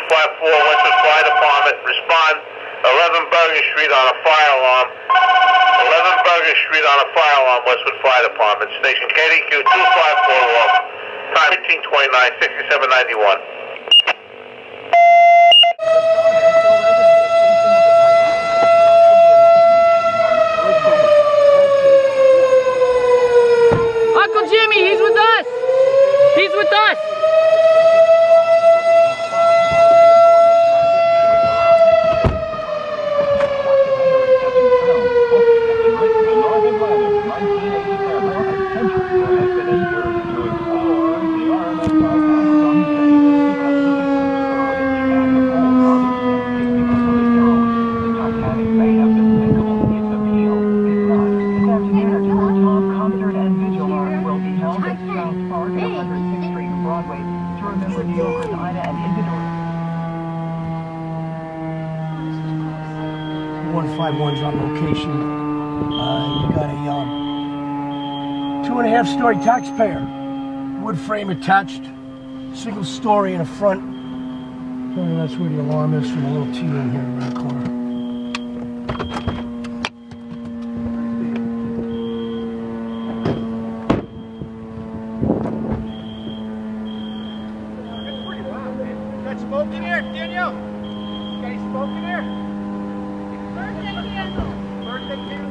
Westwood Fire Department. Respond 11 Bergen Street on a fire alarm. 11 Bergen Street on a fire alarm, Westwood Fire Department. Station KDQ 254 off. Time 1829, 6791. Uncle Jimmy, he's with us! He's with us! One's on location. You got a 2.5-story taxpayer, wood frame attached, single story in the front. That's where the alarm is from a little T in here around the corner. Got smoke in here, Danielle? Got any smoke in here? Birthday candle. Birthday candle.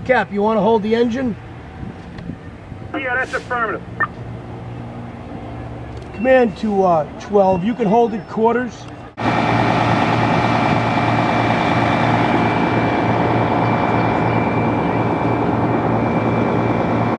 Cap, you want to hold the engine? Yeah, that's affirmative. Command to 12. You can hold it quarters.